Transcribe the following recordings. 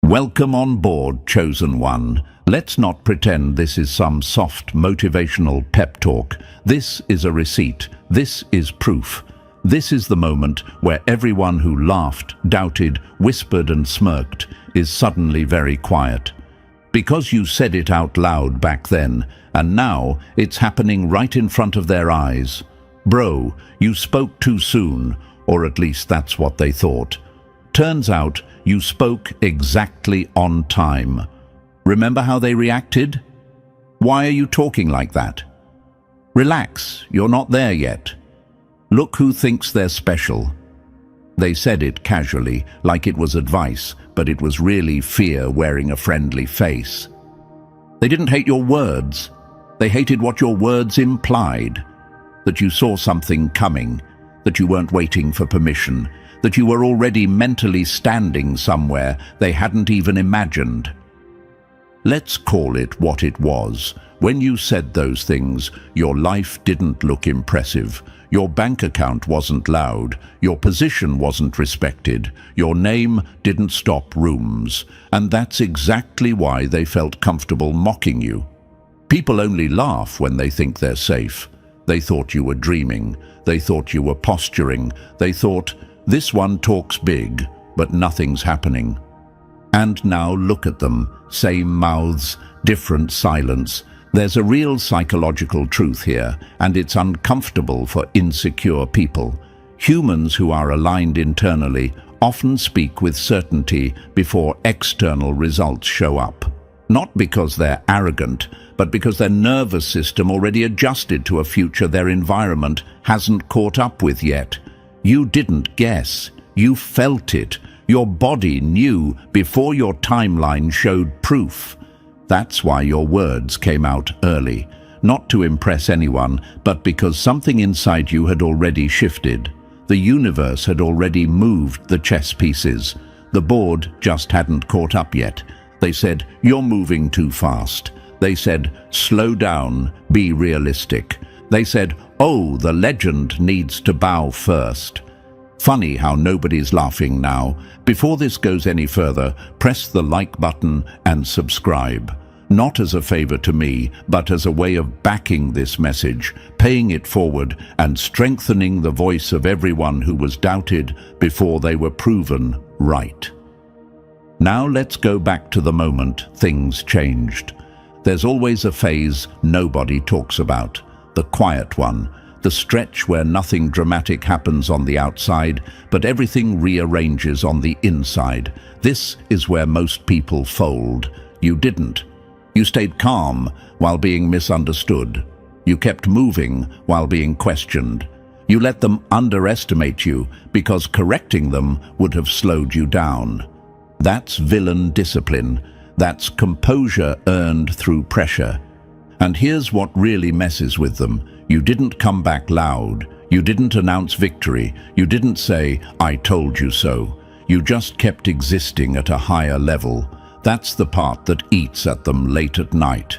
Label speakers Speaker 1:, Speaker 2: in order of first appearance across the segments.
Speaker 1: Welcome on board, chosen one. Let's not pretend this is some soft motivational pep talk. This is a receipt. This is proof. This is the moment where everyone who laughed, doubted, whispered and smirked is suddenly very quiet. Because you said it out loud back then, and now it's happening right in front of their eyes. Bro, you spoke too soon, or at least that's what they thought. Turns out you spoke exactly on time. Remember how they reacted? Why are you talking like that? Relax, you're not there yet. Look who thinks they're special. They said it casually, like it was advice, but it was really fear wearing a friendly face. They didn't hate your words. They hated what your words implied. That you saw something coming, that you weren't waiting for permission, that you were already mentally standing somewhere they hadn't even imagined. Let's call it what it was. When you said those things, your life didn't look impressive. Your bank account wasn't loud. Your position wasn't respected. Your name didn't stop rooms. And that's exactly why they felt comfortable mocking you. People only laugh when they think they're safe. They thought you were dreaming. They thought you were posturing. They thought, this one talks big, but nothing's happening. And now look at them. Same mouths, different silence. There's a real psychological truth here, and it's uncomfortable for insecure people. Humans who are aligned internally often speak with certainty before external results show up. Not because they're arrogant, but because their nervous system already adjusted to a future their environment hasn't caught up with yet. You didn't guess. You felt it. Your body knew before your timeline showed proof. That's why your words came out early, not to impress anyone, but because something inside you had already shifted. The universe had already moved the chess pieces. The board just hadn't caught up yet. They said, you're moving too fast. They said, slow down, be realistic. They said, oh, the legend needs to bow first. Funny how nobody's laughing now. Before this goes any further, press the like button and subscribe. Not as a favor to me, but as a way of backing this message, paying it forward and strengthening the voice of everyone who was doubted before they were proven right. Now let's go back to the moment things changed. There's always a phase nobody talks about, the quiet one. The stretch where nothing dramatic happens on the outside, but everything rearranges on the inside. This is where most people fold. You didn't. You stayed calm while being misunderstood. You kept moving while being questioned. You let them underestimate you because correcting them would have slowed you down. That's villain discipline. That's composure earned through pressure. And here's what really messes with them. You didn't come back loud. You didn't announce victory. You didn't say, I told you so. You just kept existing at a higher level. That's the part that eats at them late at night.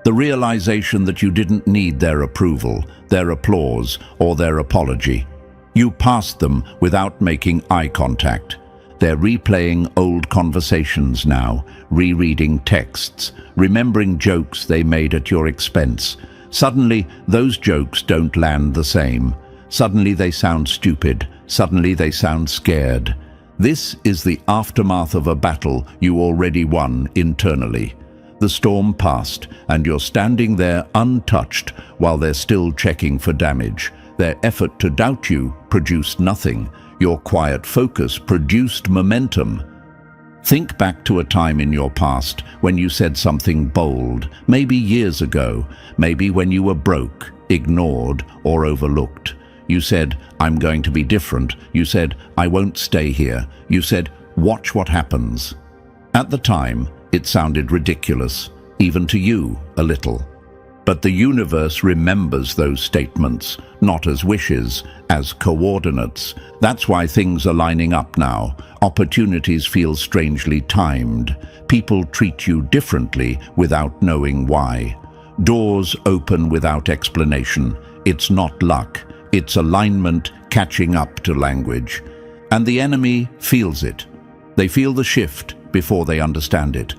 Speaker 1: The realization that you didn't need their approval, their applause, or their apology. You passed them without making eye contact. They're replaying old conversations now, rereading texts, remembering jokes they made at your expense. Suddenly, those jokes don't land the same. Suddenly they sound stupid. Suddenly they sound scared. This is the aftermath of a battle you already won internally. The storm passed, and you're standing there untouched while they're still checking for damage. Their effort to doubt you produced nothing. Your quiet focus produced momentum. Think back to a time in your past when you said something bold, maybe years ago, maybe when you were broke, ignored, or overlooked. You said, I'm going to be different. You said, I won't stay here. You said, watch what happens. At the time, it sounded ridiculous, even to you, a little. But the universe remembers those statements, not as wishes, as coordinates. That's why things are lining up now. Opportunities feel strangely timed. People treat you differently without knowing why. Doors open without explanation. It's not luck. It's alignment catching up to language. And the enemy feels it. They feel the shift. before they understand it.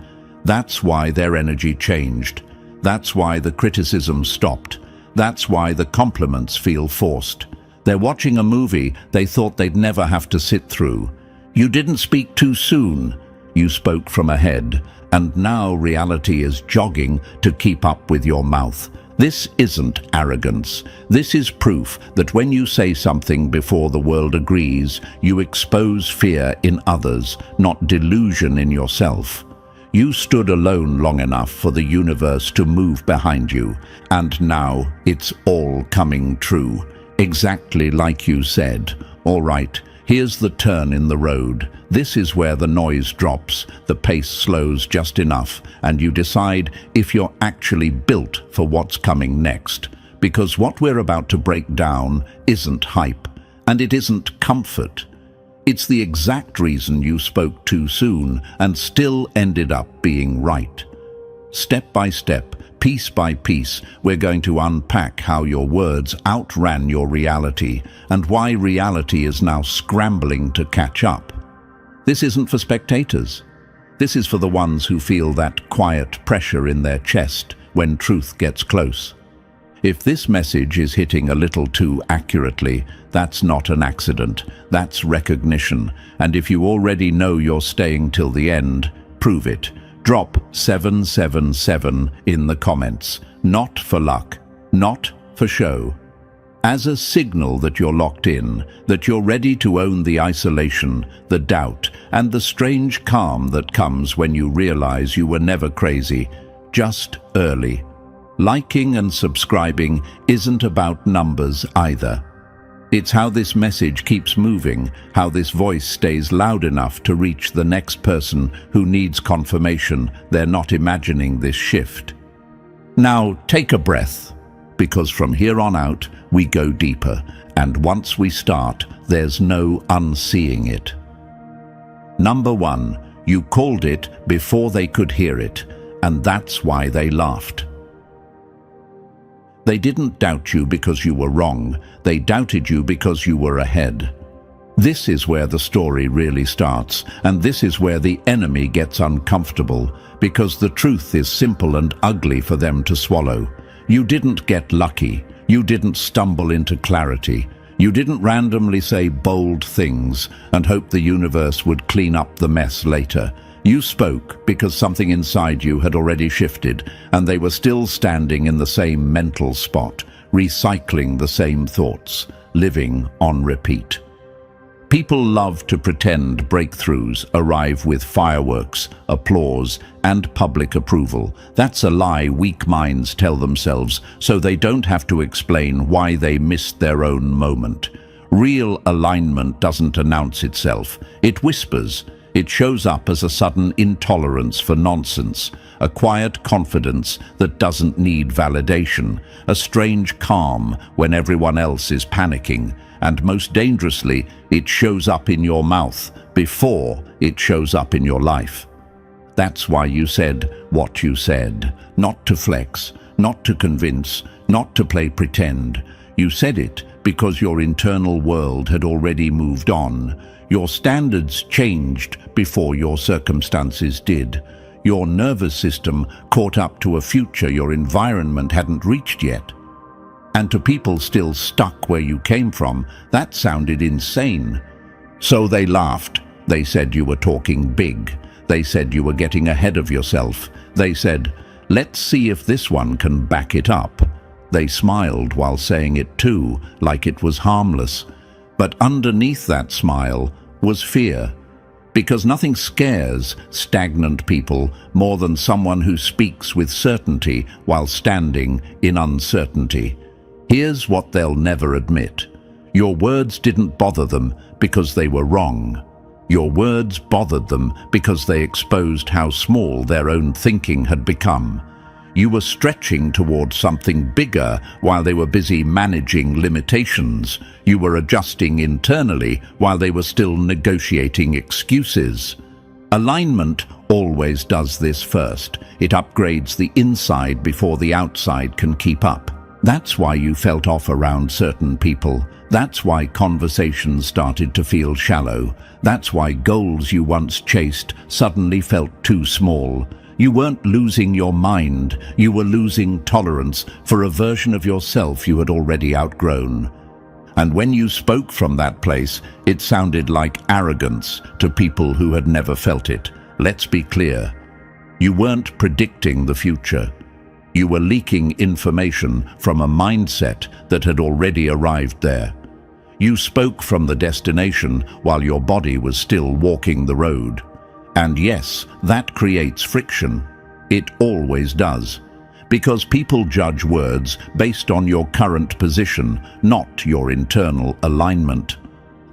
Speaker 1: That's why their energy changed. That's why the criticism stopped. That's why the compliments feel forced. They're watching a movie they thought they'd never have to sit through. You didn't speak too soon. You spoke from ahead, and now reality is jogging to keep up with your mouth. This isn't arrogance. This is proof that when you say something before the world agrees, you expose fear in others, not delusion in yourself. You stood alone long enough for the universe to move behind you, and now it's all coming true. Exactly like you said. All right, here's the turn in the road. This is where the noise drops, the pace slows just enough, and you decide if you're actually built for what's coming next. Because what we're about to break down isn't hype, and it isn't comfort. It's the exact reason you spoke too soon and still ended up being right. Step by step, piece by piece, we're going to unpack how your words outran your reality and why reality is now scrambling to catch up. This isn't for spectators. This is for the ones who feel that quiet pressure in their chest when truth gets close. If this message is hitting a little too accurately, that's not an accident, that's recognition. And if you already know you're staying till the end, prove it. Drop 777 in the comments. Not for luck, not for show. As a signal that you're locked in, that you're ready to own the isolation, the doubt, and the strange calm that comes when you realize you were never crazy, just early. Liking and subscribing isn't about numbers either. It's how this message keeps moving, how this voice stays loud enough to reach the next person who needs confirmation they're not imagining this shift. Now take a breath, because from here on out we go deeper, and once we start, there's no unseeing it. Number 1, you called it before they could hear it, and that's why they laughed. They didn't doubt you because you were wrong. They doubted you because you were ahead. This is where the story really starts, and this is where the enemy gets uncomfortable, because the truth is simple and ugly for them to swallow. You didn't get lucky. You didn't stumble into clarity. You didn't randomly say bold things and hope the universe would clean up the mess later. You spoke because something inside you had already shifted, and they were still standing in the same mental spot, recycling the same thoughts, living on repeat. People love to pretend breakthroughs arrive with fireworks, applause, and public approval. That's a lie weak minds tell themselves, so they don't have to explain why they missed their own moment. Real alignment doesn't announce itself. It whispers. It shows up as a sudden intolerance for nonsense, a quiet confidence that doesn't need validation, a strange calm when everyone else is panicking, and most dangerously, it shows up in your mouth before it shows up in your life. That's why you said what you said, not to flex, not to convince, not to play pretend. You said it because your internal world had already moved on. Your standards changed before your circumstances did. Your nervous system caught up to a future your environment hadn't reached yet. And to people still stuck where you came from, that sounded insane. So they laughed. They said you were talking big. They said you were getting ahead of yourself. They said, "Let's see if this one can back it up." They smiled while saying it too, like it was harmless. But underneath that smile was fear, because nothing scares stagnant people more than someone who speaks with certainty while standing in uncertainty. Here's what they'll never admit. Your words didn't bother them because they were wrong. Your words bothered them because they exposed how small their own thinking had become. You were stretching towards something bigger while they were busy managing limitations. You were adjusting internally while they were still negotiating excuses. Alignment always does this first. It upgrades the inside before the outside can keep up. That's why you felt off around certain people. That's why conversations started to feel shallow. That's why goals you once chased suddenly felt too small. You weren't losing your mind, you were losing tolerance for a version of yourself you had already outgrown. And when you spoke from that place, it sounded like arrogance to people who had never felt it. Let's be clear. You weren't predicting the future. You were leaking information from a mindset that had already arrived there. You spoke from the destination while your body was still walking the road. And yes, that creates friction. It always does. Because people judge words based on your current position, not your internal alignment.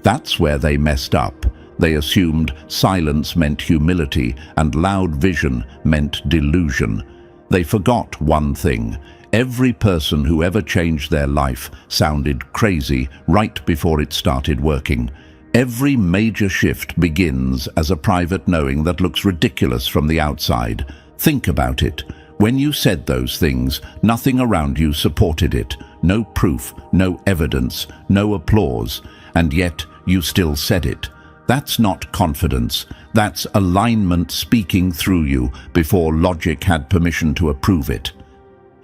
Speaker 1: That's where they messed up. They assumed silence meant humility and loud vision meant delusion. They forgot one thing. Every person who ever changed their life sounded crazy right before it started working. Every major shift begins as a private knowing that looks ridiculous from the outside. Think about it. When you said those things, nothing around you supported it. No proof, no evidence, no applause. And yet, you still said it. That's not confidence. That's alignment speaking through you before logic had permission to approve it.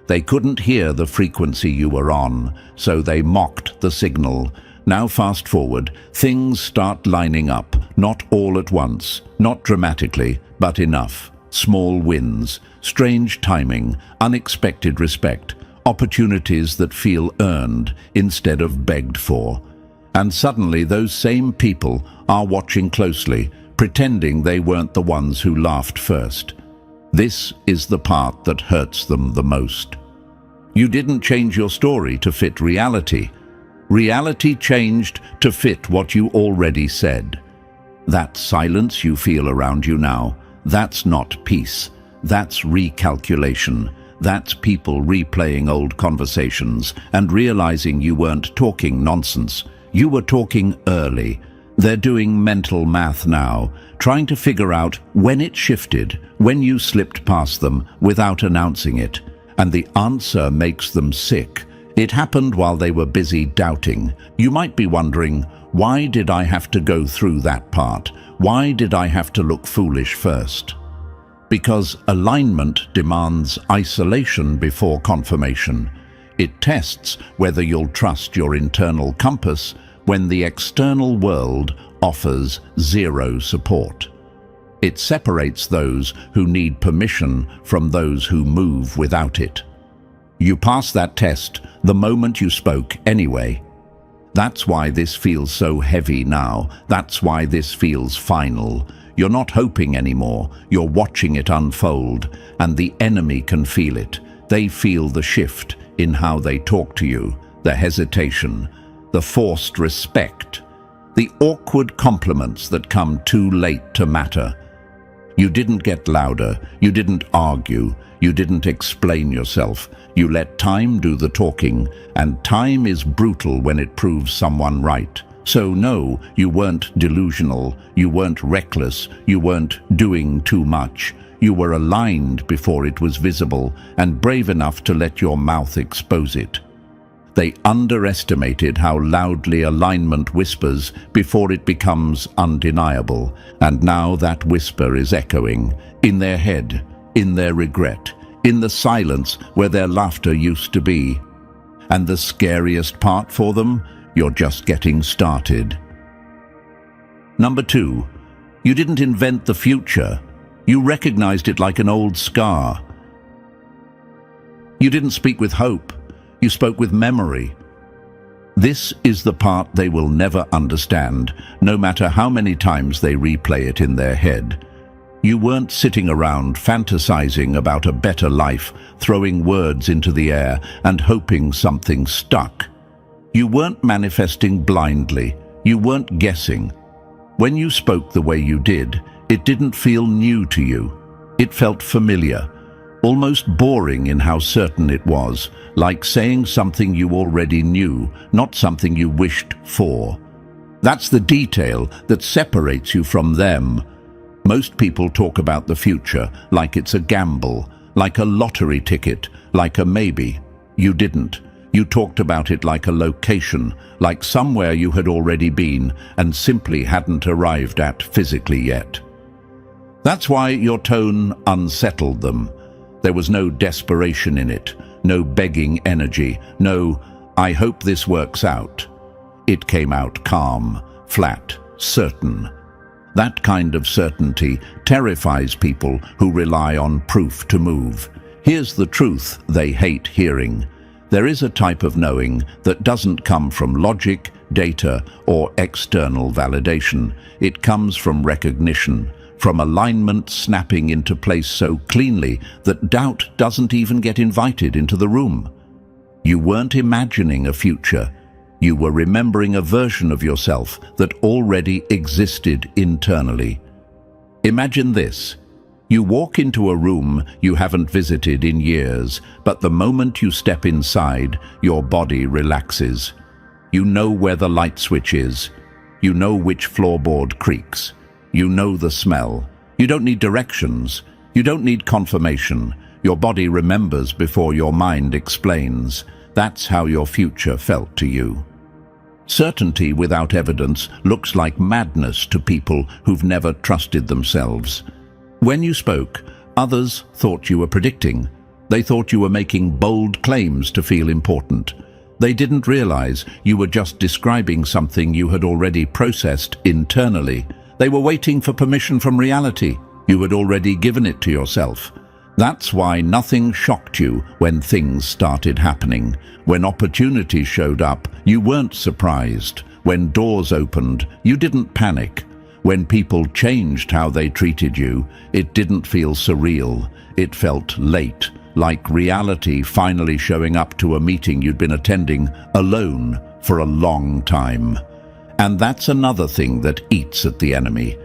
Speaker 1: They couldn't hear the frequency you were on, so they mocked the signal. Now fast forward, things start lining up, not all at once, not dramatically, but enough. Small wins, strange timing, unexpected respect, opportunities that feel earned instead of begged for. And suddenly those same people are watching closely, pretending they weren't the ones who laughed first. This is the part that hurts them the most. You didn't change your story to fit reality. Reality changed to fit what you already said. That silence you feel around you now, that's not peace. That's recalculation. That's people replaying old conversations and realizing you weren't talking nonsense. You were talking early. They're doing mental math now, trying to figure out when it shifted, when you slipped past them without announcing it. And the answer makes them sick. It happened while they were busy doubting. You might be wondering, why did I have to go through that part? Why did I have to look foolish first? Because alignment demands isolation before confirmation. It tests whether you'll trust your internal compass when the external world offers zero support. It separates those who need permission from those who move without it. You pass that test the moment you spoke anyway. That's why this feels so heavy now. That's why this feels final. You're not hoping anymore. You're watching it unfold, and the enemy can feel it. They feel the shift in how they talk to you, the hesitation, the forced respect, the awkward compliments that come too late to matter. You didn't get louder, you didn't argue, you didn't explain yourself. You let time do the talking, and time is brutal when it proves someone right. So no, you weren't delusional, you weren't reckless, you weren't doing too much. You were aligned before it was visible, and brave enough to let your mouth expose it. They underestimated how loudly alignment whispers before it becomes undeniable, and now that whisper is echoing in their head, in their regret, in the silence where their laughter used to be. And the scariest part for them? You're just getting started. Number 2, you didn't invent the future. You recognized it like an old scar. You didn't speak with hope. You spoke with memory. This is the part they will never understand, no matter how many times they replay it in their head. You weren't sitting around fantasizing about a better life, throwing words into the air and hoping something stuck. You weren't manifesting blindly. You weren't guessing. When you spoke the way you did, it didn't feel new to you. It felt familiar, almost boring in how certain it was, like saying something you already knew, not something you wished for. That's the detail that separates you from them. Most people talk about the future like it's a gamble, like a lottery ticket, like a maybe. You didn't. You talked about it like a location, like somewhere you had already been and simply hadn't arrived at physically yet. That's why your tone unsettled them. There was no desperation in it, no begging energy, no, "I hope this works out." It came out calm, flat, certain. That kind of certainty terrifies people who rely on proof to move. Here's the truth they hate hearing. There is a type of knowing that doesn't come from logic, data, or external validation. It comes from recognition, from alignment snapping into place so cleanly that doubt doesn't even get invited into the room. You weren't imagining a future. You were remembering a version of yourself that already existed internally. Imagine this. You walk into a room you haven't visited in years, but the moment you step inside, your body relaxes. You know where the light switch is. You know which floorboard creaks. You know the smell. You don't need directions. You don't need confirmation. Your body remembers before your mind explains. That's how your future felt to you. Certainty without evidence looks like madness to people who've never trusted themselves. When you spoke, others thought you were predicting. They thought you were making bold claims to feel important. They didn't realize you were just describing something you had already processed internally. They were waiting for permission from reality. You had already given it to yourself. That's why nothing shocked you when things started happening. When opportunities showed up, you weren't surprised. When doors opened, you didn't panic. When people changed how they treated you, it didn't feel surreal. It felt late, like reality finally showing up to a meeting you'd been attending alone for a long time. And that's another thing that eats at the enemy.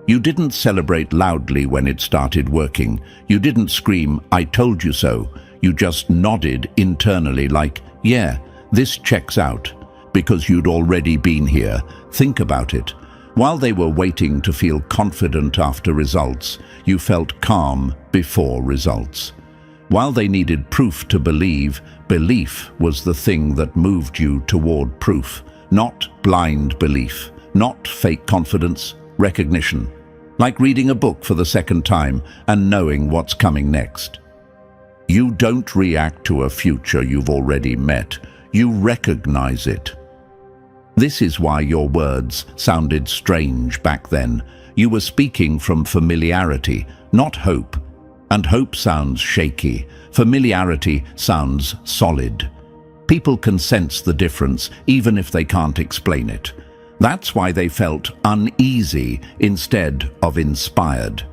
Speaker 1: You didn't celebrate loudly when it started working. You didn't scream, "I told you so." You just nodded internally like, "Yeah, this checks out," because you'd already been here. Think about it. While they were waiting to feel confident after results, you felt calm before results. While they needed proof to believe, belief was the thing that moved you toward proof. Not blind belief, not fake confidence, recognition. Like reading a book for the second time and knowing what's coming next. You don't react to a future you've already met. You recognize it. This is why your words sounded strange back then. You were speaking from familiarity, not hope. And hope sounds shaky. Familiarity sounds solid. People can sense the difference, even if they can't explain it. That's why they felt uneasy instead of inspired.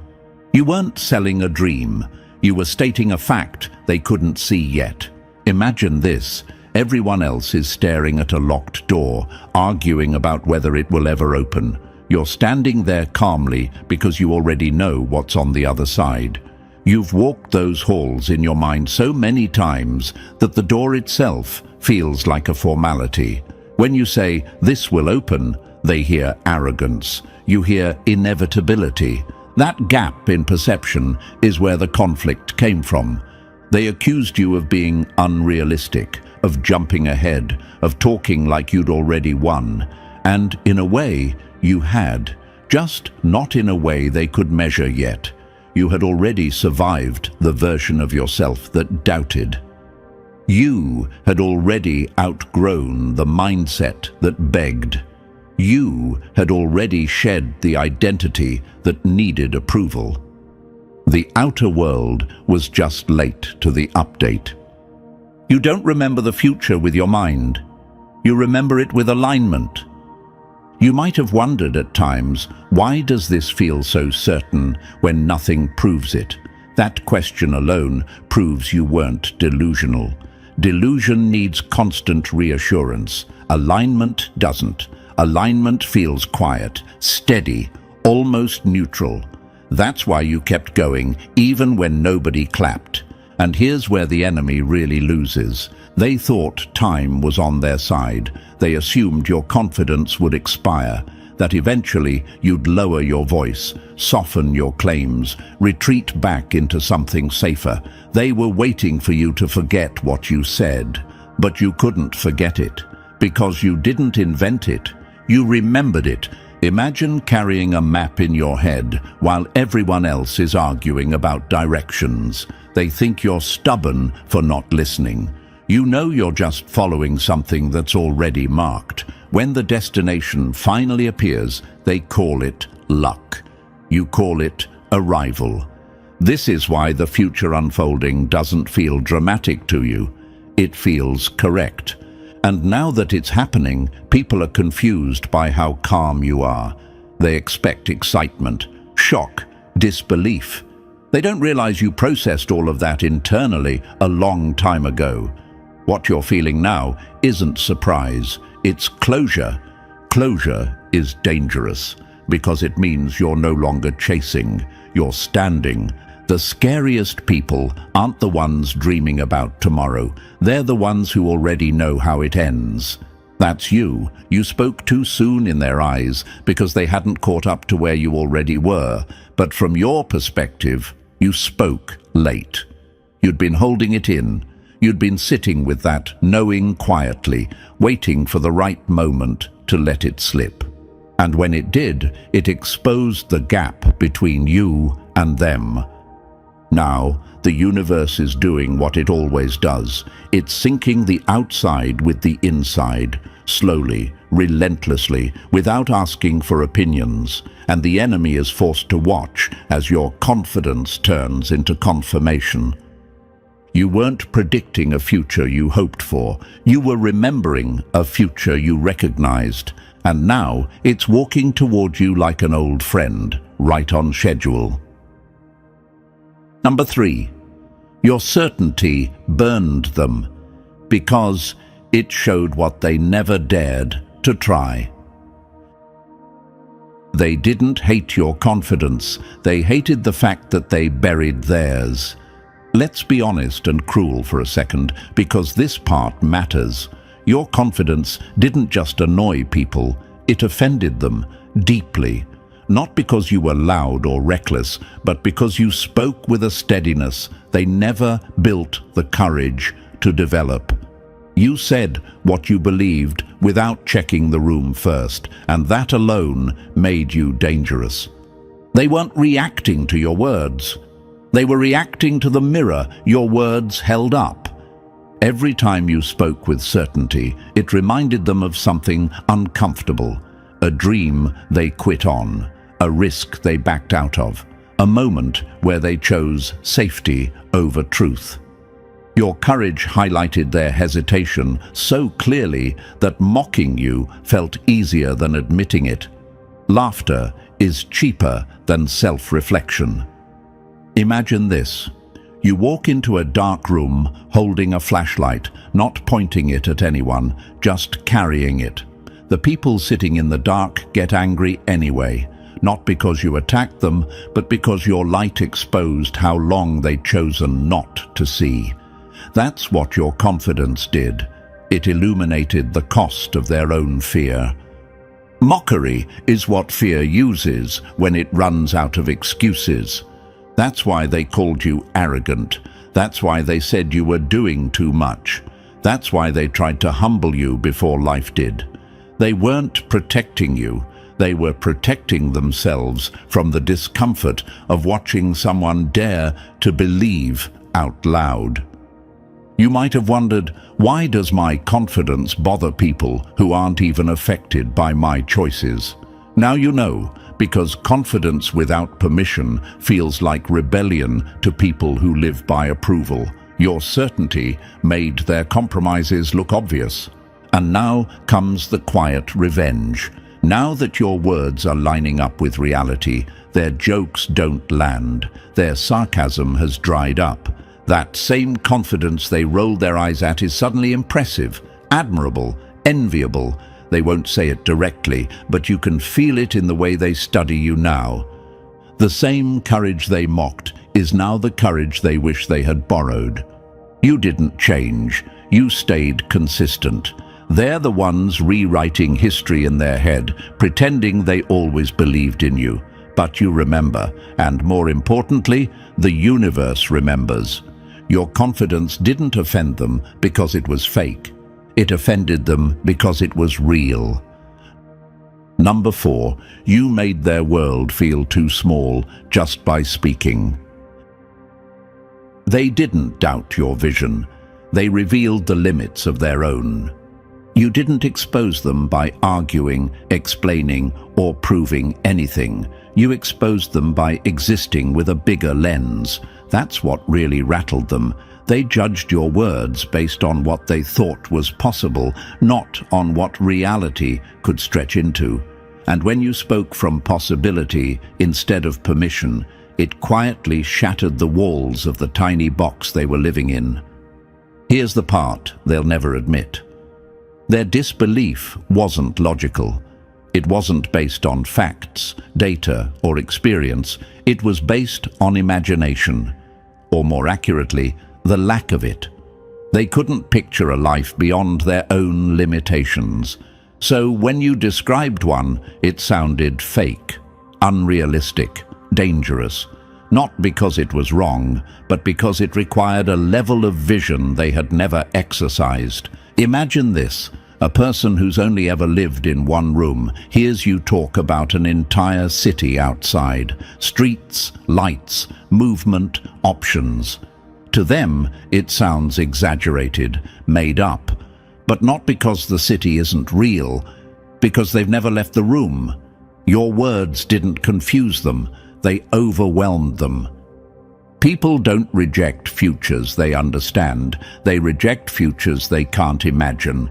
Speaker 1: You weren't selling a dream. You were stating a fact they couldn't see yet. Imagine this. Everyone else is staring at a locked door, arguing about whether it will ever open. You're standing there calmly because you already know what's on the other side. You've walked those halls in your mind so many times that the door itself feels like a formality. When you say, "This will open," they hear arrogance. You hear inevitability. That gap in perception is where the conflict came from. They accused you of being unrealistic, of jumping ahead, of talking like you'd already won. And in a way, you had, just not in a way they could measure yet. You had already survived the version of yourself that doubted. You had already outgrown the mindset that begged. You had already shed the identity that needed approval. The outer world was just late to the update. You don't remember the future with your mind. You remember it with alignment. You might have wondered at times, why does this feel so certain when nothing proves it? That question alone proves you weren't delusional. Delusion needs constant reassurance. Alignment doesn't. Alignment feels quiet, steady, almost neutral. That's why you kept going, even when nobody clapped. And here's where the enemy really loses. They thought time was on their side. They assumed your confidence would expire, that eventually you'd lower your voice, soften your claims, retreat back into something safer. They were waiting for you to forget what you said. But you couldn't forget it, because you didn't invent it. You remembered it. Imagine carrying a map in your head while everyone else is arguing about directions. They think you're stubborn for not listening. You know you're just following something that's already marked. When the destination finally appears, they call it luck. You call it arrival. This is why the future unfolding doesn't feel dramatic to you. It feels correct. And now that it's happening, people are confused by how calm you are. They expect excitement, shock, disbelief. They don't realize you processed all of that internally a long time ago. What you're feeling now isn't surprise, it's closure. Closure is dangerous because it means you're no longer chasing, you're standing. The scariest people aren't the ones dreaming about tomorrow. They're the ones who already know how it ends. That's you. You spoke too soon in their eyes because they hadn't caught up to where you already were. But from your perspective, you spoke late. You'd been holding it in. You'd been sitting with that, knowing quietly, waiting for the right moment to let it slip. And when it did, it exposed the gap between you and them. Now, the universe is doing what it always does. It's syncing the outside with the inside, slowly, relentlessly, without asking for opinions. And the enemy is forced to watch as your confidence turns into confirmation. You weren't predicting a future you hoped for. You were remembering a future you recognized. And now it's walking toward you like an old friend, right on schedule. Number 3, your certainty burned them because it showed what they never dared to try. They didn't hate your confidence, they hated the fact that they buried theirs. Let's be honest and cruel for a second, because this part matters. Your confidence didn't just annoy people, it offended them deeply. Not because you were loud or reckless, but because you spoke with a steadiness they never built the courage to develop. You said what you believed without checking the room first, and that alone made you dangerous. They weren't reacting to your words. They were reacting to the mirror your words held up. Every time you spoke with certainty, it reminded them of something uncomfortable, a dream they quit on, a risk they backed out of, a moment where they chose safety over truth. Your courage highlighted their hesitation so clearly that mocking you felt easier than admitting it. Laughter is cheaper than self-reflection. Imagine this. You walk into a dark room holding a flashlight, not pointing it at anyone, just carrying it. The people sitting in the dark get angry anyway, not because you attacked them, but because your light exposed how long they'd chosen not to see. That's what your confidence did. It illuminated the cost of their own fear. Mockery is what fear uses when it runs out of excuses. That's why they called you arrogant. That's why they said you were doing too much. That's why they tried to humble you before life did. They weren't protecting you. They were protecting themselves from the discomfort of watching someone dare to believe out loud. You might have wondered, why does my confidence bother people who aren't even affected by my choices? Now you know, because confidence without permission feels like rebellion to people who live by approval. Your certainty made their compromises look obvious. And now comes the quiet revenge. Now that your words are lining up with reality, their jokes don't land, their sarcasm has dried up. That same confidence they rolled their eyes at is suddenly impressive, admirable, enviable. They won't say it directly, but you can feel it in the way they study you now. The same courage they mocked is now the courage they wish they had borrowed. You didn't change, you stayed consistent. They're the ones rewriting history in their head, pretending they always believed in you. But you remember, and more importantly, the universe remembers. Your confidence didn't offend them because it was fake. It offended them because it was real. Number 4, you made their world feel too small just by speaking. They didn't doubt your vision. They revealed the limits of their own. You didn't expose them by arguing, explaining, or proving anything. You exposed them by existing with a bigger lens. That's what really rattled them. They judged your words based on what they thought was possible, not on what reality could stretch into. And when you spoke from possibility instead of permission, it quietly shattered the walls of the tiny box they were living in. Here's the part they'll never admit. Their disbelief wasn't logical. It wasn't based on facts, data, or experience. It was based on imagination, or more accurately, the lack of it. They couldn't picture a life beyond their own limitations. So when you described one, it sounded fake, unrealistic, dangerous. Not because it was wrong, but because it required a level of vision they had never exercised. Imagine this. A person who's only ever lived in one room hears you talk about an entire city outside. Streets, lights, movement, options. To them, it sounds exaggerated, made up. But not because the city isn't real, because they've never left the room. Your words didn't confuse them. They overwhelmed them. People don't reject futures they understand. They reject futures they can't imagine.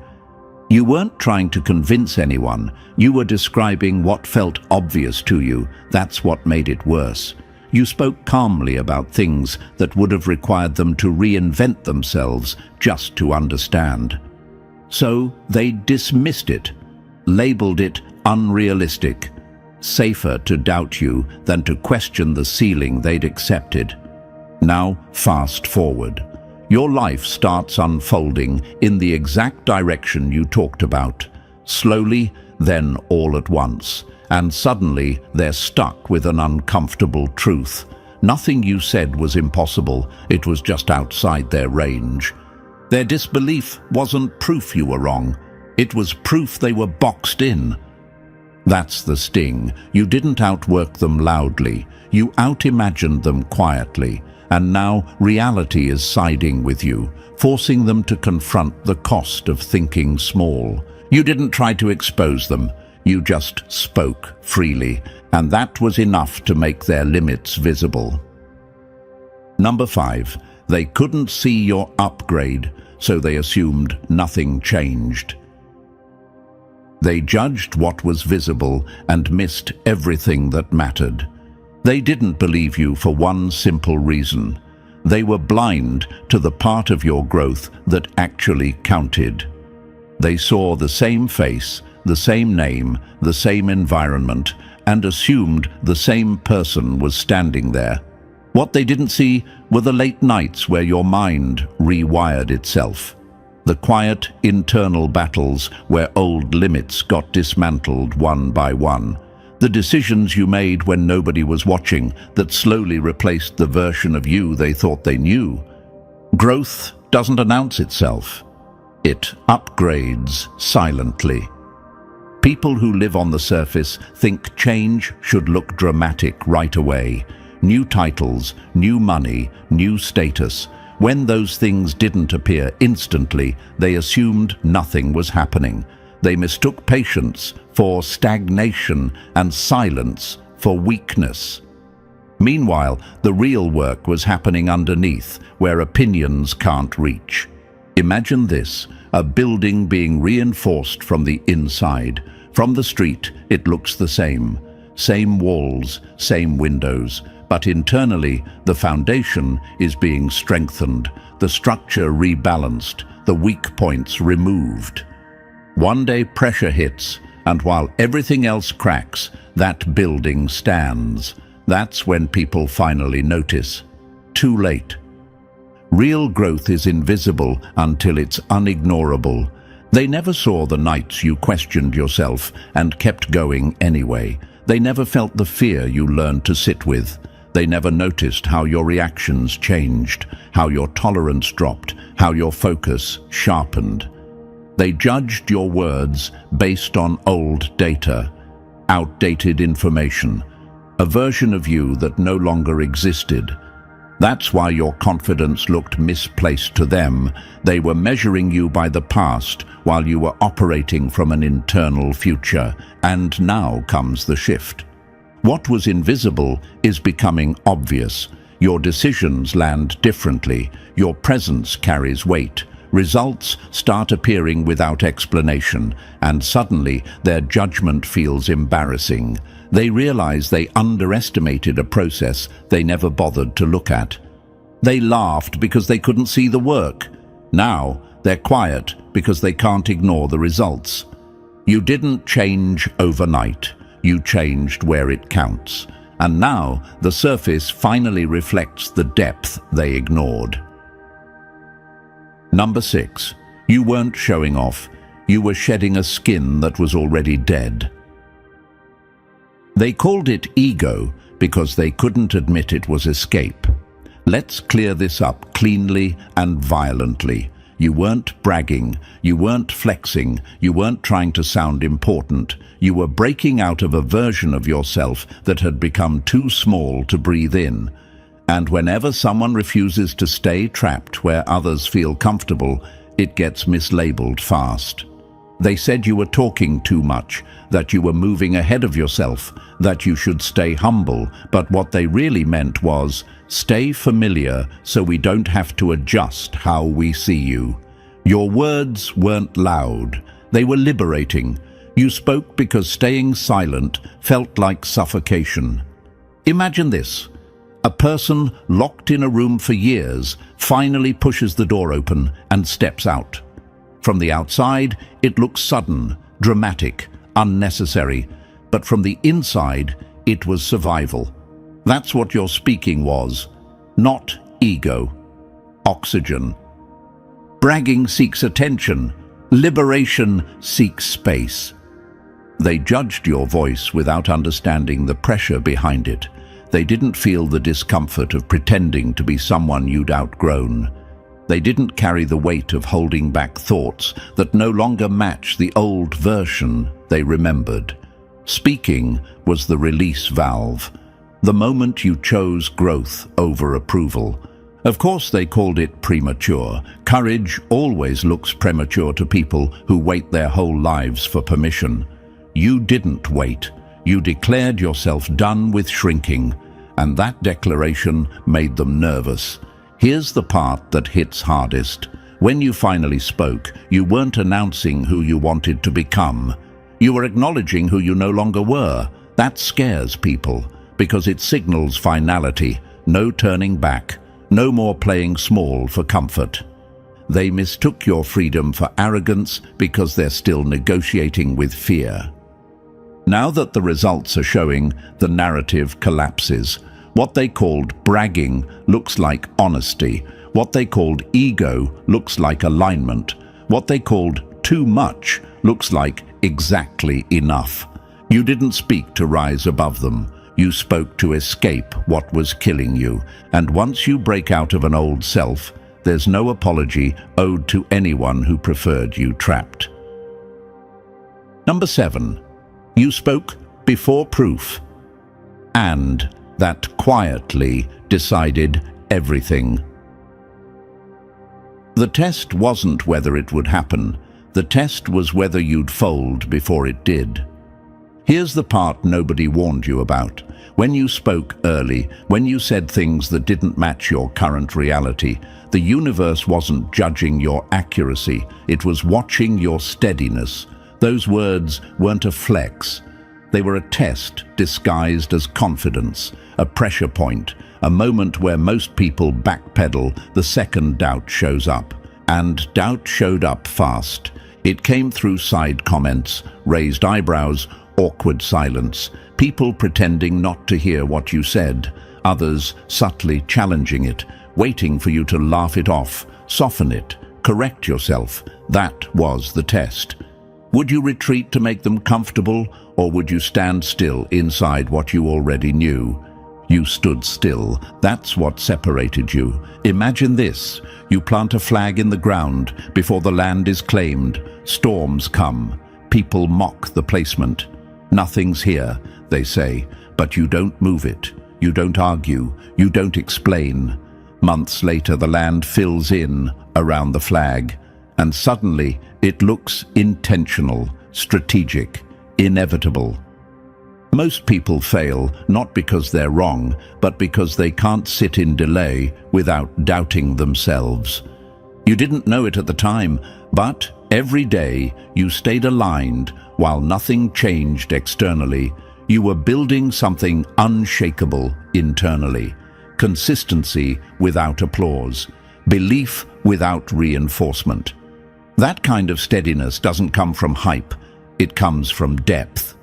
Speaker 1: You weren't trying to convince anyone. You were describing what felt obvious to you. That's what made it worse. You spoke calmly about things that would have required them to reinvent themselves just to understand. So they dismissed it, labeled it unrealistic. Safer to doubt you than to question the ceiling they'd accepted. Now, fast forward. Your life starts unfolding in the exact direction you talked about. Slowly, then all at once. And suddenly, they're stuck with an uncomfortable truth. Nothing you said was impossible. It was just outside their range. Their disbelief wasn't proof you were wrong. It was proof they were boxed in. That's the sting. You didn't outwork them loudly. You out-imagined them quietly. And now reality is siding with you, forcing them to confront the cost of thinking small. You didn't try to expose them. You just spoke freely, and that was enough to make their limits visible. Number 5, they couldn't see your upgrade, so they assumed nothing changed. They judged what was visible and missed everything that mattered. They didn't believe you for one simple reason. They were blind to the part of your growth that actually counted. They saw the same face, the same name, the same environment, and assumed the same person was standing there. What they didn't see were the late nights where your mind rewired itself. The quiet internal battles where old limits got dismantled one by one. The decisions you made when nobody was watching that slowly replaced the version of you they thought they knew. Growth doesn't announce itself. It upgrades silently. People who live on the surface think change should look dramatic right away. New titles, new money, new status. When those things didn't appear instantly, they assumed nothing was happening. They mistook patience for stagnation and silence for weakness. Meanwhile, the real work was happening underneath, where opinions can't reach. Imagine this, a building being reinforced from the inside. From the street, it looks the same. Same walls, same windows. But internally, the foundation is being strengthened, the structure rebalanced, the weak points removed. One day pressure hits, and while everything else cracks, that building stands. That's when people finally notice. Too late. Real growth is invisible until it's unignorable. They never saw the nights you questioned yourself and kept going anyway. They never felt the fear you learned to sit with. They never noticed how your reactions changed, how your tolerance dropped, how your focus sharpened. They judged your words based on old data, outdated information, a version of you that no longer existed. That's why your confidence looked misplaced to them. They were measuring you by the past while you were operating from an internal future. And now comes the shift. What was invisible is becoming obvious. Your decisions land differently. Your presence carries weight. Results start appearing without explanation, and suddenly their judgment feels embarrassing. They realize they underestimated a process they never bothered to look at. They laughed because they couldn't see the work. Now they're quiet because they can't ignore the results. You didn't change overnight. You changed where it counts. And now the surface finally reflects the depth they ignored. Number 6. You weren't showing off. You were shedding a skin that was already dead. They called it ego because they couldn't admit it was escape. Let's clear this up cleanly and violently. You weren't bragging, you weren't flexing, you weren't trying to sound important. You were breaking out of a version of yourself that had become too small to breathe in. And whenever someone refuses to stay trapped where others feel comfortable, it gets mislabeled fast. They said you were talking too much, that you were moving ahead of yourself, that you should stay humble, but what they really meant was, stay familiar so we don't have to adjust how we see you. Your words weren't loud, they were liberating. You spoke because staying silent felt like suffocation. Imagine this. A person locked in a room for years finally pushes the door open and steps out. From the outside, it looks sudden, dramatic, unnecessary, but from the inside, it was survival. That's what your speaking was, not ego. Oxygen. Bragging seeks attention. Liberation seeks space. They judged your voice without understanding the pressure behind it. They didn't feel the discomfort of pretending to be someone you'd outgrown. They didn't carry the weight of holding back thoughts that no longer match the old version they remembered. Speaking was the release valve, the moment you chose growth over approval. Of course, they called it premature. Courage always looks premature to people who wait their whole lives for permission. You didn't wait. You declared yourself done with shrinking, and that declaration made them nervous. Here's the part that hits hardest. When you finally spoke, you weren't announcing who you wanted to become. You were acknowledging who you no longer were. That scares people, because it signals finality, no turning back, no more playing small for comfort. They mistook your freedom for arrogance because they're still negotiating with fear. Now that the results are showing, the narrative collapses. What they called bragging looks like honesty. What they called ego looks like alignment. What they called too much looks like exactly enough. You didn't speak to rise above them. You spoke to escape what was killing you. And once you break out of an old self, there's no apology owed to anyone who preferred you trapped. Number 7. You spoke before proof, and that quietly decided everything. The test wasn't whether it would happen. The test was whether you'd fold before it did. Here's the part nobody warned you about. When you spoke early, when you said things that didn't match your current reality, the universe wasn't judging your accuracy, it was watching your steadiness. Those words weren't a flex. They were a test disguised as confidence, a pressure point, a moment where most people backpedal the second doubt shows up. And doubt showed up fast. It came through side comments, raised eyebrows, awkward silence, people pretending not to hear what you said, others subtly challenging it, waiting for you to laugh it off, soften it, correct yourself. That was the test. Would you retreat to make them comfortable, or would you stand still inside what you already knew? You stood still. That's what separated you. Imagine this. You plant a flag in the ground before the land is claimed. Storms come. People mock the placement. Nothing's here, they say, but you don't move it. You don't argue. You don't explain. Months later, the land fills in around the flag, and suddenly it looks intentional, strategic, inevitable. Most people fail not because they're wrong, but because they can't sit in delay without doubting themselves. You didn't know it at the time, but every day you stayed aligned while nothing changed externally. You were building something unshakable internally. Consistency without applause. Belief without reinforcement. That kind of steadiness doesn't come from hype. It comes from depth.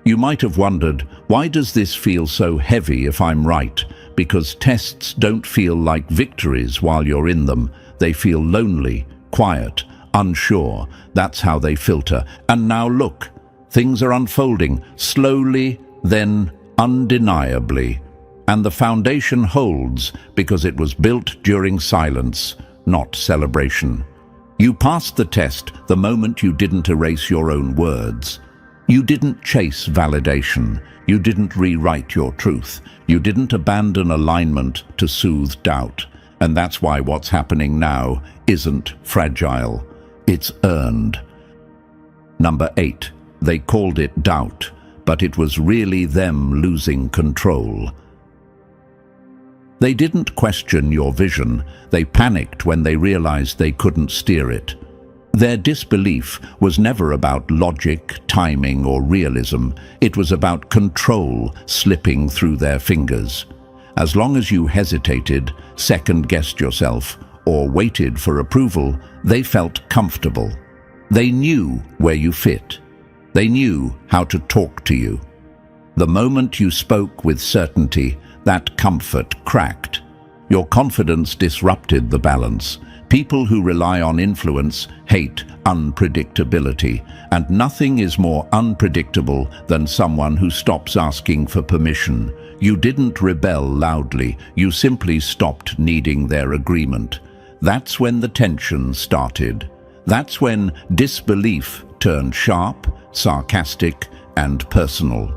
Speaker 1: You might have wondered, why does this feel so heavy if I'm right? Because tests don't feel like victories while you're in them. They feel lonely, quiet, unsure. That's how they filter. And now look, things are unfolding, slowly, then undeniably. And the foundation holds because it was built during silence, not celebration. You passed the test the moment you didn't erase your own words. You didn't chase validation. You didn't rewrite your truth. You didn't abandon alignment to soothe doubt. And that's why what's happening now isn't fragile. It's earned. Number 8. They called it doubt, but it was really them losing control. They didn't question your vision. They panicked when they realized they couldn't steer it. Their disbelief was never about logic, timing, or realism. It was about control slipping through their fingers. As long as you hesitated, second-guessed yourself, or waited for approval, they felt comfortable. They knew where you fit. They knew how to talk to you. The moment you spoke with certainty, that comfort cracked. Your confidence disrupted the balance. People who rely on influence hate unpredictability, and nothing is more unpredictable than someone who stops asking for permission. You didn't rebel loudly, you simply stopped needing their agreement. That's when the tension started. That's when disbelief turned sharp, sarcastic, and personal.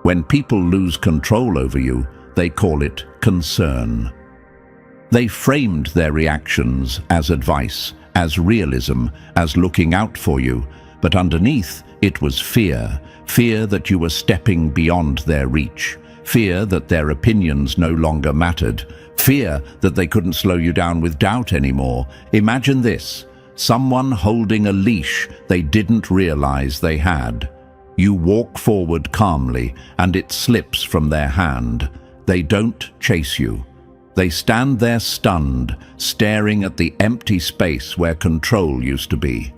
Speaker 1: When people lose control over you, they call it concern. They framed their reactions as advice, as realism, as looking out for you, but underneath it was fear. Fear that you were stepping beyond their reach. Fear that their opinions no longer mattered. Fear that they couldn't slow you down with doubt anymore. Imagine this, someone holding a leash they didn't realize they had. You walk forward calmly, and it slips from their hand. They don't chase you. They stand there stunned, staring at the empty space where control used to be.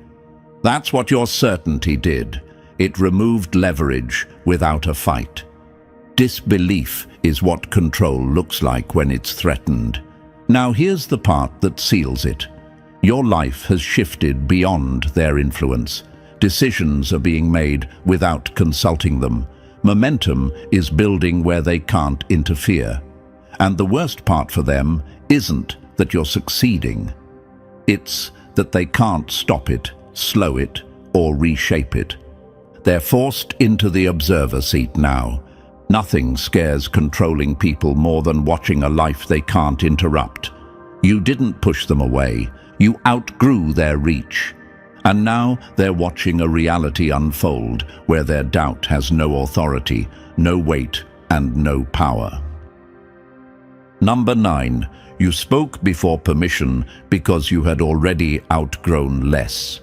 Speaker 1: That's what your certainty did. It removed leverage without a fight. Disbelief is what control looks like when it's threatened. Now here's the part that seals it. Your life has shifted beyond their influence. Decisions are being made without consulting them. Momentum is building where they can't interfere. And the worst part for them isn't that you're succeeding. It's that they can't stop it, slow it, or reshape it. They're forced into the observer seat now. Nothing scares controlling people more than watching a life they can't interrupt. You didn't push them away. You outgrew their reach. And now they're watching a reality unfold where their doubt has no authority, no weight, and no power. Number 9. You spoke before permission because you had already outgrown less.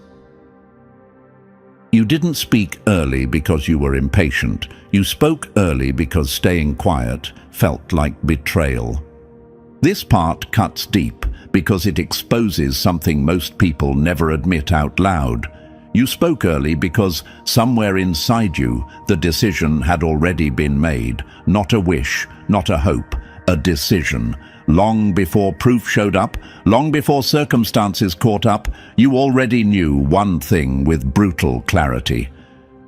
Speaker 1: You didn't speak early because you were impatient. You spoke early because staying quiet felt like betrayal. This part cuts deep because it exposes something most people never admit out loud. You spoke early because somewhere inside you, the decision had already been made. Not a wish, not a hope, a decision. Long before proof showed up, long before circumstances caught up, you already knew one thing with brutal clarity.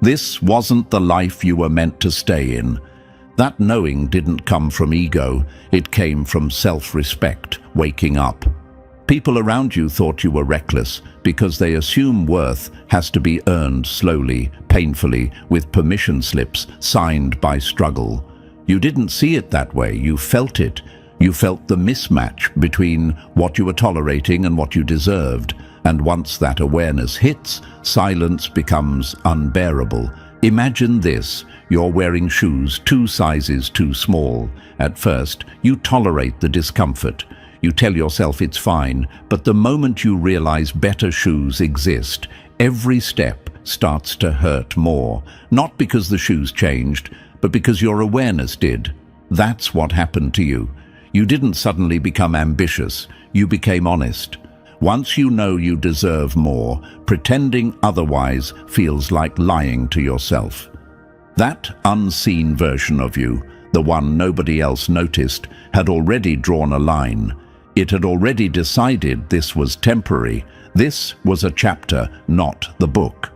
Speaker 1: This wasn't the life you were meant to stay in. That knowing didn't come from ego, it came from self-respect, waking up. People around you thought you were reckless because they assume worth has to be earned slowly, painfully, with permission slips signed by struggle. You didn't see it that way, you felt it. You felt the mismatch between what you were tolerating and what you deserved. And once that awareness hits, silence becomes unbearable. Imagine this, you're wearing shoes 2 sizes too small. At first, you tolerate the discomfort. You tell yourself it's fine, but the moment you realize better shoes exist, every step starts to hurt more. Not because the shoes changed, but because your awareness did. That's what happened to you. You didn't suddenly become ambitious, you became honest. Once you know you deserve more, pretending otherwise feels like lying to yourself. That unseen version of you, the one nobody else noticed, had already drawn a line. It had already decided this was temporary. This was a chapter, not the book.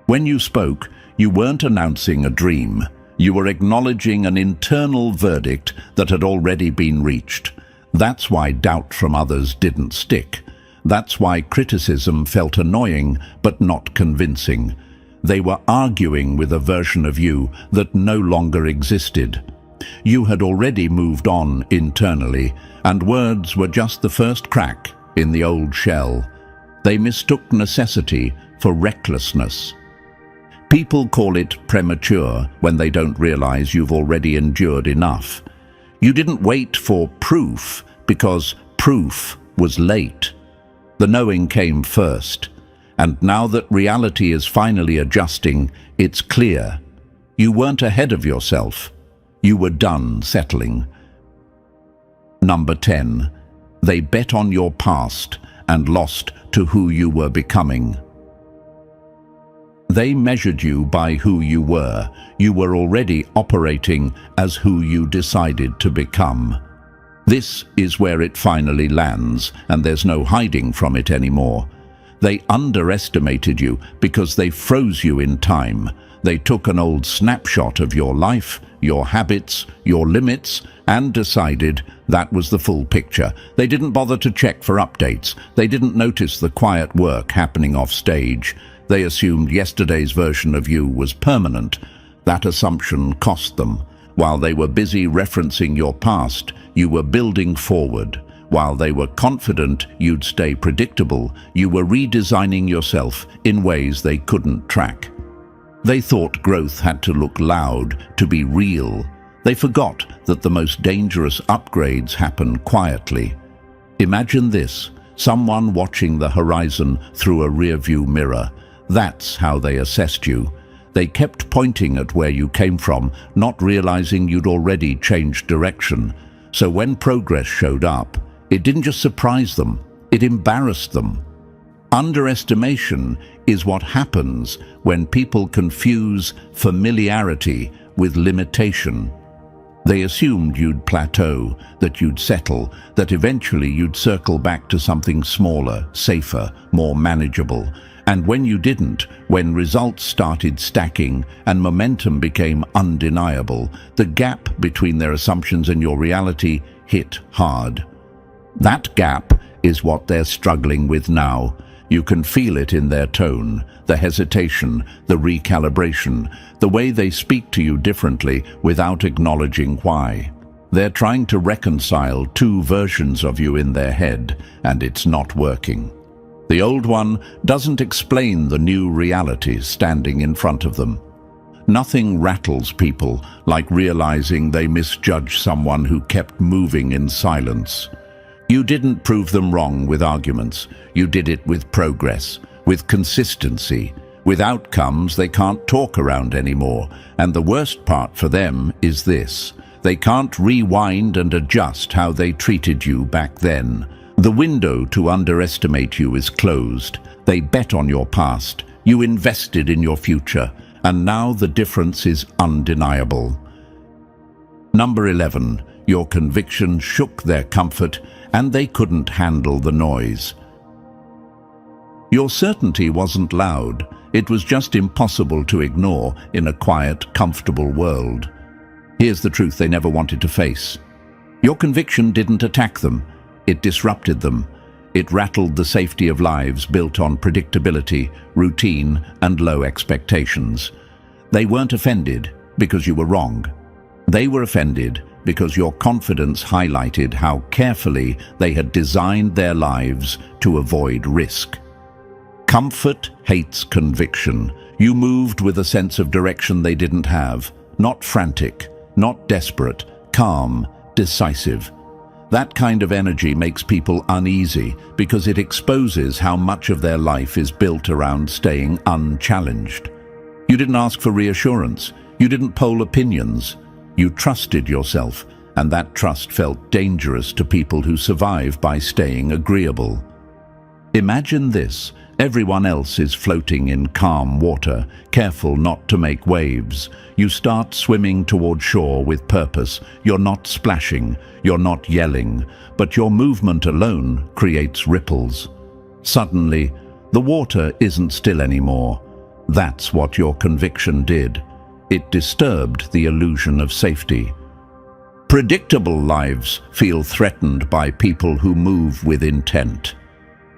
Speaker 1: When you spoke, you weren't announcing a dream. You were acknowledging an internal verdict that had already been reached. That's why doubt from others didn't stick. That's why criticism felt annoying but not convincing. They were arguing with a version of you that no longer existed. You had already moved on internally, and words were just the first crack in the old shell. They mistook necessity for recklessness. People call it premature when they don't realize you've already endured enough. You didn't wait for proof because proof was late. The knowing came first, and now that reality is finally adjusting, it's clear. You weren't ahead of yourself. You were done settling. Number 10. They bet on your past and lost to who you were becoming. They measured you by who you were. You were already operating as who you decided to become. This is where it finally lands, and there's no hiding from it anymore. They underestimated you because they froze you in time. They took an old snapshot of your life, your habits, your limits, and decided that was the full picture. They didn't bother to check for updates. They didn't notice the quiet work happening off stage. They assumed yesterday's version of you was permanent. That assumption cost them. While they were busy referencing your past, you were building forward. While they were confident you'd stay predictable, you were redesigning yourself in ways they couldn't track. They thought growth had to look loud, to be real. They forgot that the most dangerous upgrades happen quietly. Imagine this, someone watching the horizon through a rearview mirror. That's how they assessed you. They kept pointing at where you came from, not realizing you'd already changed direction. So when progress showed up, it didn't just surprise them, it embarrassed them. Underestimation is what happens when people confuse familiarity with limitation. They assumed you'd plateau, that you'd settle, that eventually you'd circle back to something smaller, safer, more manageable. And when you didn't, when results started stacking and momentum became undeniable, the gap between their assumptions and your reality hit hard. That gap is what they're struggling with now. You can feel it in their tone, the hesitation, the recalibration, the way they speak to you differently without acknowledging why. They're trying to reconcile 2 versions of you in their head, and it's not working. The old one doesn't explain the new realities standing in front of them. Nothing rattles people like realizing they misjudged someone who kept moving in silence. You didn't prove them wrong with arguments. You did it with progress, with consistency, with outcomes they can't talk around anymore. And the worst part for them is this: they can't rewind and adjust how they treated you back then. The window to underestimate you is closed. They bet on your past. You invested in your future. And now the difference is undeniable. Number 11. Your conviction shook their comfort, and they couldn't handle the noise. Your certainty wasn't loud. It was just impossible to ignore in a quiet, comfortable world. Here's the truth they never wanted to face. Your conviction didn't attack them. It disrupted them. It rattled the safety of lives built on predictability, routine, and low expectations. They weren't offended because you were wrong. They were offended because your confidence highlighted how carefully they had designed their lives to avoid risk. Comfort hates conviction. You moved with a sense of direction they didn't have. Not frantic, not desperate, calm, decisive. That kind of energy makes people uneasy because it exposes how much of their life is built around staying unchallenged. You didn't ask for reassurance. You didn't poll opinions. You trusted yourself, and that trust felt dangerous to people who survive by staying agreeable. Imagine this. Everyone else is floating in calm water, careful not to make waves. You start swimming toward shore with purpose. You're not splashing, you're not yelling, but your movement alone creates ripples. Suddenly, the water isn't still anymore. That's what your conviction did. It disturbed the illusion of safety. Predictable lives feel threatened by people who move with intent.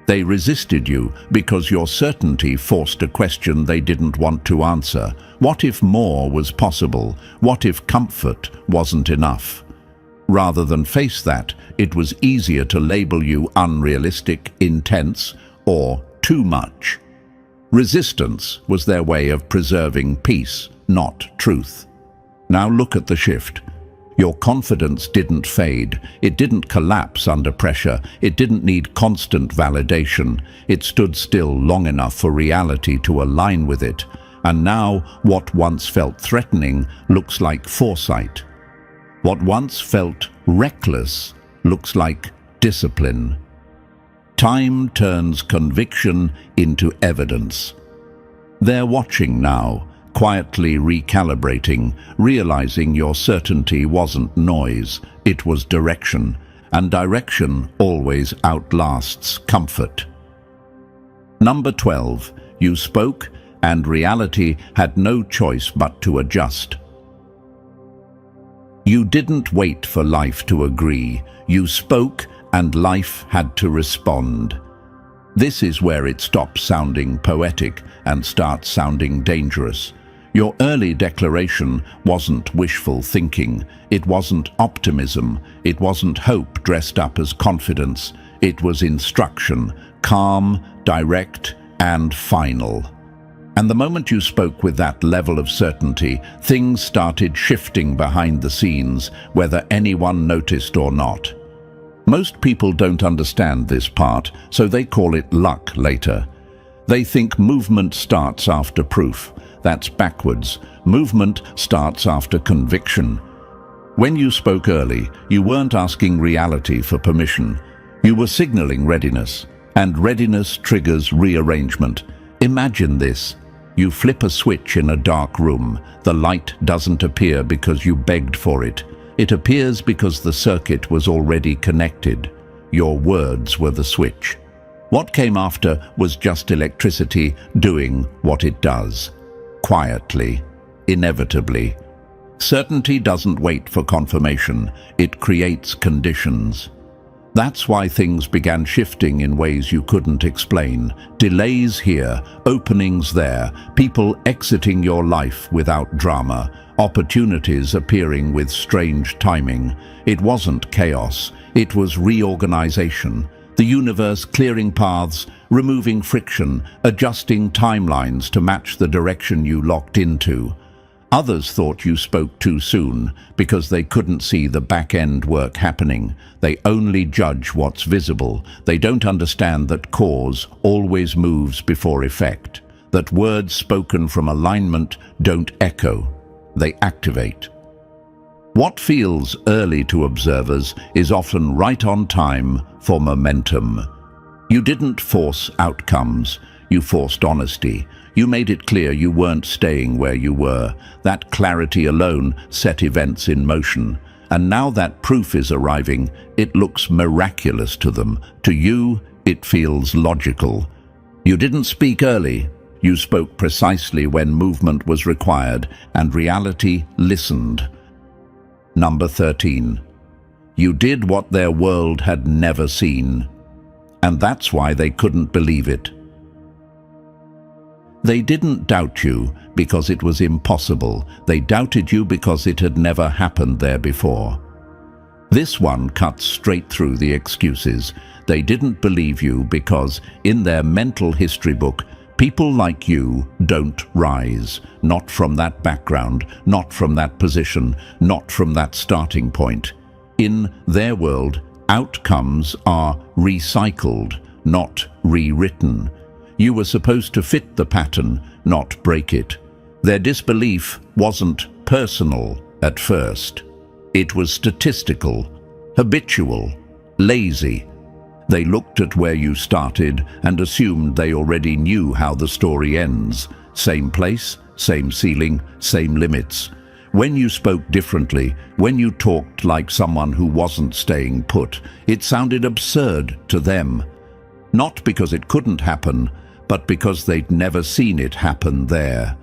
Speaker 1: They resisted you because your certainty forced a question they didn't want to answer. What if more was possible? What if comfort wasn't enough? Rather than face that, it was easier to label you unrealistic, intense, or too much. Resistance was their way of preserving peace, not truth. Now look at the shift. Your confidence didn't fade. It didn't collapse under pressure. It didn't need constant validation. It stood still long enough for reality to align with it. And now, what once felt threatening looks like foresight. What once felt reckless looks like discipline. Time turns conviction into evidence. They're watching now, quietly recalibrating, realizing your certainty wasn't noise, it was direction, and direction always outlasts comfort. Number 12, you spoke, and reality had no choice but to adjust. You didn't wait for life to agree. You spoke, and life had to respond. This is where it stops sounding poetic and starts sounding dangerous. Your early declaration wasn't wishful thinking. It wasn't optimism. It wasn't hope dressed up as confidence. It was instruction, calm, direct, and final. And the moment you spoke with that level of certainty, things started shifting behind the scenes, whether anyone noticed or not. Most people don't understand this part, so they call it luck later. They think movement starts after proof. That's backwards. Movement starts after conviction. When you spoke early, you weren't asking reality for permission. You were signaling readiness, and readiness triggers rearrangement. Imagine this. You flip a switch in a dark room. The light doesn't appear because you begged for it. It appears because the circuit was already connected. Your words were the switch. What came after was just electricity doing what it does. Quietly, inevitably. Certainty doesn't wait for confirmation. It creates conditions. That's why things began shifting in ways you couldn't explain. Delays here, openings there, people exiting your life without drama, opportunities appearing with strange timing. It wasn't chaos, it was reorganization. The universe clearing paths, removing friction, adjusting timelines to match the direction you locked into. Others thought you spoke too soon because they couldn't see the back-end work happening. They only judge what's visible. They don't understand that cause always moves before effect, that words spoken from alignment don't echo, they activate. What feels early to observers is often right on time for momentum. You didn't force outcomes, you forced honesty. You made it clear you weren't staying where you were. That clarity alone set events in motion. And now that proof is arriving, it looks miraculous to them. To you, it feels logical. You didn't speak early. You spoke precisely when movement was required, and reality listened. Number 13. You did what their world had never seen, and that's why they couldn't believe it. They didn't doubt you because it was impossible. They doubted you because it had never happened there before. This one cuts straight through the excuses. They didn't believe you because, in their mental history book, people like you don't rise. Not from that background, not from that position, not from that starting point. In their world, outcomes are recycled, not rewritten. You were supposed to fit the pattern, not break it. Their disbelief wasn't personal at first. It was statistical, habitual, lazy. They looked at where you started and assumed they already knew how the story ends. Same place, same ceiling, same limits. When you spoke differently, when you talked like someone who wasn't staying put, it sounded absurd to them. Not because it couldn't happen, but because they'd never seen it happen there.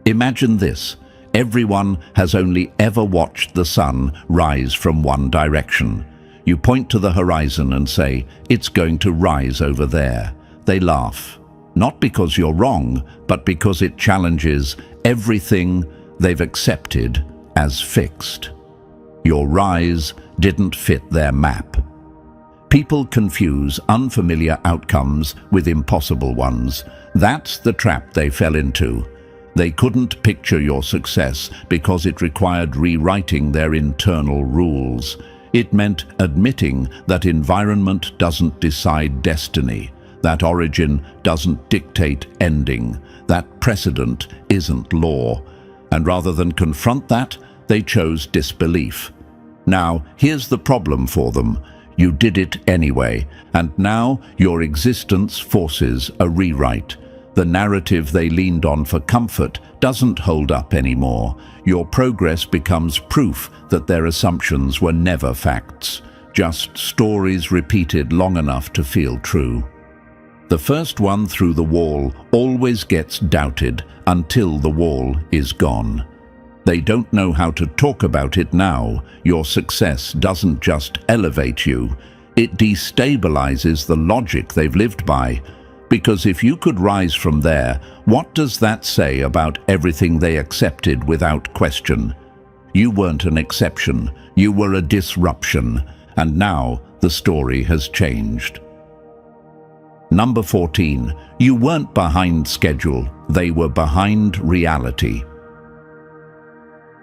Speaker 1: Imagine this. Everyone has only ever watched the sun rise from one direction. You point to the horizon and say, "It's going to rise over there." They laugh. Not because you're wrong, but because it challenges everything they've accepted as fixed. Your rise didn't fit their map. People confuse unfamiliar outcomes with impossible ones. That's the trap they fell into. They couldn't picture your success because it required rewriting their internal rules. It meant admitting that environment doesn't decide destiny, that origin doesn't dictate ending, that precedent isn't law. And rather than confront that, they chose disbelief. Now, here's the problem for them. You did it anyway, and now your existence forces a rewrite. The narrative they leaned on for comfort doesn't hold up anymore. Your progress becomes proof that their assumptions were never facts, just stories repeated long enough to feel true. The first one through the wall always gets doubted until the wall is gone. They don't know how to talk about it now. Your success doesn't just elevate you, it destabilizes the logic they've lived by. Because if you could rise from there, what does that say about everything they accepted without question? You weren't an exception, you were a disruption, and now the story has changed. Number 14. You weren't behind schedule, they were behind reality.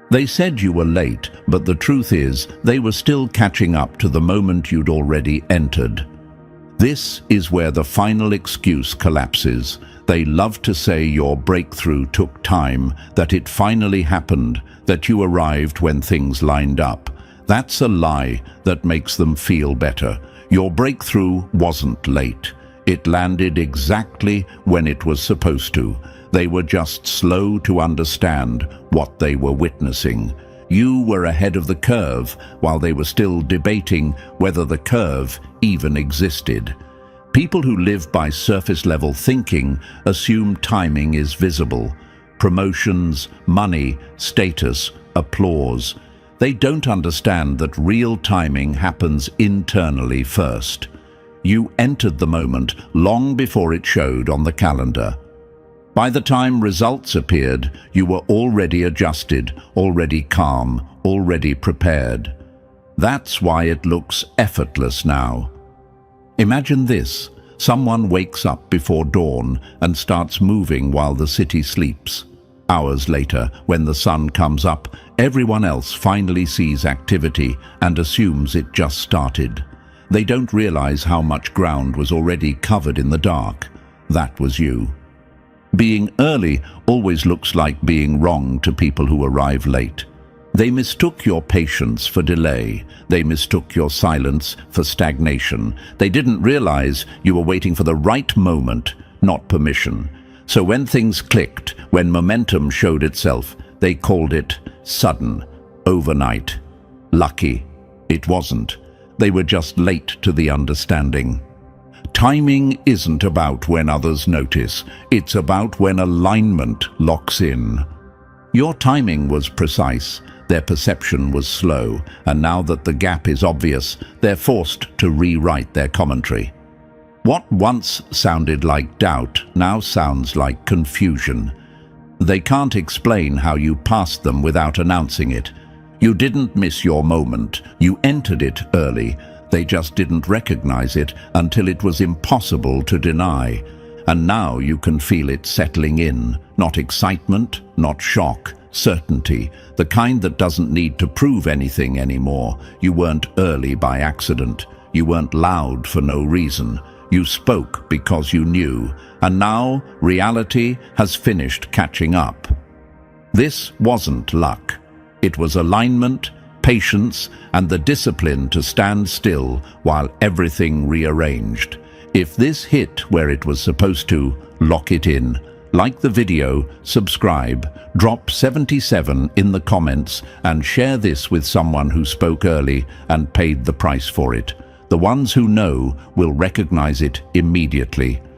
Speaker 1: They said you were late, but the truth is, they were still catching up to the moment you'd already entered. This is where the final excuse collapses. They love to say your breakthrough took time, that it finally happened, that you arrived when things lined up. That's a lie that makes them feel better. Your breakthrough wasn't late. It landed exactly when it was supposed to. They were just slow to understand what they were witnessing. You were ahead of the curve while they were still debating whether the curve even existed. People who live by surface-level thinking assume timing is visible. Promotions, money, status, applause. They don't understand that real timing happens internally first. You entered the moment long before it showed on the calendar. By the time results appeared, you were already adjusted, already calm, already prepared. That's why it looks effortless now. Imagine this. Someone wakes up before dawn and starts moving while the city sleeps. Hours later, when the sun comes up, everyone else finally sees activity and assumes it just started. They don't realize how much ground was already covered in the dark. That was you. Being early always looks like being wrong to people who arrive late. They mistook your patience for delay. They mistook your silence for stagnation. They didn't realize you were waiting for the right moment, not permission. So when things clicked, when momentum showed itself, they called it sudden, overnight, lucky. It wasn't. They were just late to the understanding. Timing isn't about when others notice. It's about when alignment locks in. Your timing was precise. Their perception was slow, and now that the gap is obvious, they're forced to rewrite their commentary. What once sounded like doubt now sounds like confusion. They can't explain how you passed them without announcing it. You didn't miss your moment, you entered it early. They just didn't recognize it until it was impossible to deny. And now you can feel it settling in. Not excitement, not shock, certainty. The kind that doesn't need to prove anything anymore. You weren't early by accident. You weren't loud for no reason. You spoke because you knew. And now reality has finished catching up. This wasn't luck. It was alignment, patience, and the discipline to stand still while everything rearranged. If this hit where it was supposed to, lock it in. Like the video, subscribe, drop 77 in the comments, and share this with someone who spoke early and paid the price for it. The ones who know will recognize it immediately.